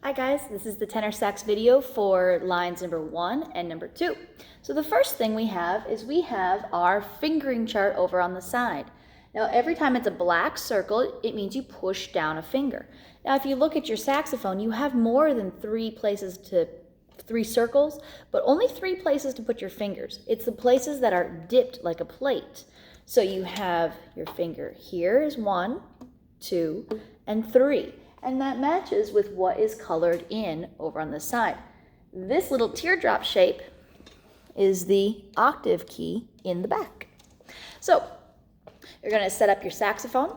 Hi guys, this is the tenor sax video for lines number 1 and number 2. So the first thing we have is we have our fingering chart over on the side. Now every time it's a black circle, it means you push down a finger. Now if you look at your saxophone, you have more than three circles, but only 3 places to put your fingers. It's the places that are dipped like a plate. So you have your finger here is 1, 2, and 3. And that matches with what is colored in over on the side. This little teardrop shape is the octave key in the back. So you're going to set up your saxophone.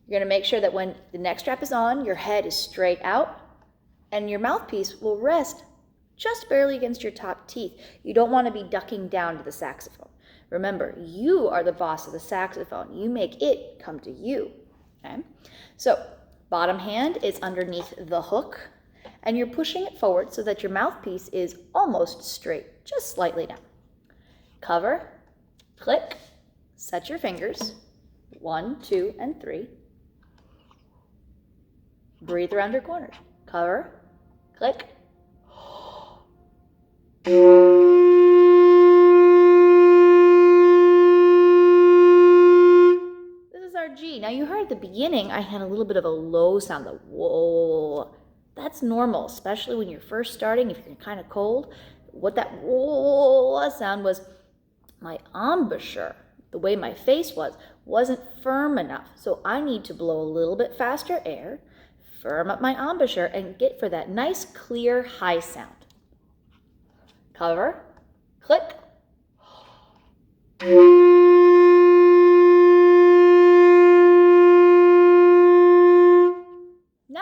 You're going to make sure that when the neck strap is on, your head is straight out and your mouthpiece will rest just barely against your top teeth. You don't want to be ducking down to the saxophone. Remember, you are the boss of the saxophone. You make it come to you. Okay? So bottom hand is underneath the hook, and you're pushing it forward so that your mouthpiece is almost straight, just slightly down. Cover, click, set your fingers, 1, 2, and 3. Breathe around your corners. Cover, click. G. Now you heard at the beginning I had a little bit of a low sound, the whoa. That's normal, especially when you're first starting, if you're kind of cold. What that whoa sound was, my embouchure, the way my face wasn't firm enough. So I need to blow a little bit faster air, firm up my embouchure, and get for that nice, clear, high sound. Cover, click.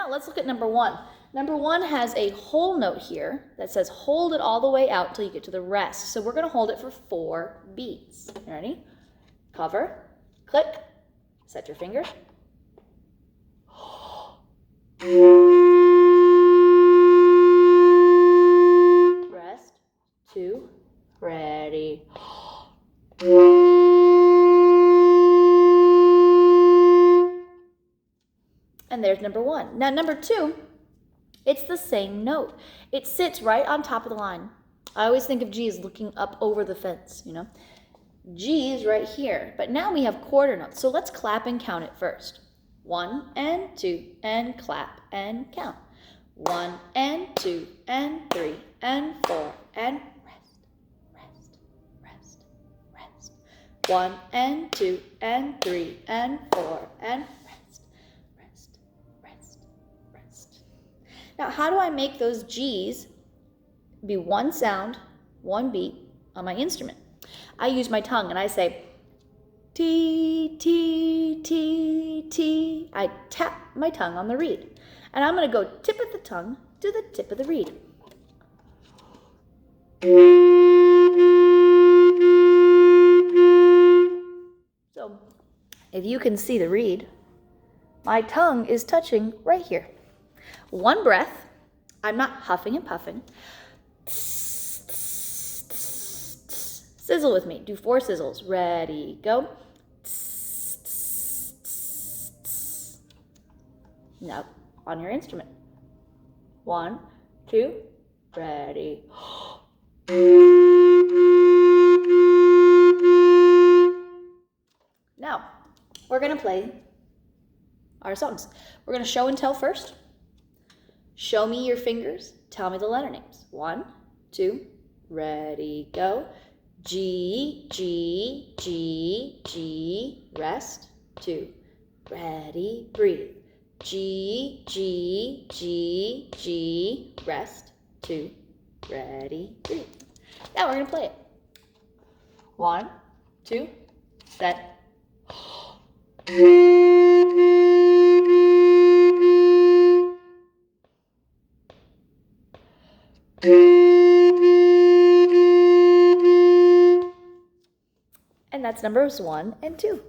Let's look at number 1. Number 1 has a whole note here that says hold it all the way out until you get to the rest. So we're going to hold it for 4 beats. You ready? Cover, click, set your fingers. Rest, 2, ready. And there's number 1. Now number 2, it's the same note. It sits right on top of the line. I always think of G as looking up over the fence, you know. G is right here, but now we have quarter notes. So let's clap and count it first. 1 and 2 and clap and count. 1 and 2 and 3 and 4 and rest, rest, rest, rest. 1 and 2 and 3 and 4 and Now, how do I make those G's be one sound, one beat on my instrument? I use my tongue and I say, T, T, T, T. I tap my tongue on the reed. And I'm going to go tip of the tongue to the tip of the reed. So, if you can see the reed, my tongue is touching right here. One breath, I'm not huffing and puffing. Sizzle with me, do 4 sizzles. Ready, go. Now, on your instrument. 1, 2, ready. Now, we're gonna play our songs. We're gonna show and tell first. Show me your fingers, tell me the letter names. 1, 2, ready, go. G, G, G, G, rest. 2, ready, breathe. G, G, G, G, rest. 2, ready, breathe. Now we're going to play it. 1, 2, set. And that's numbers 1 and 2.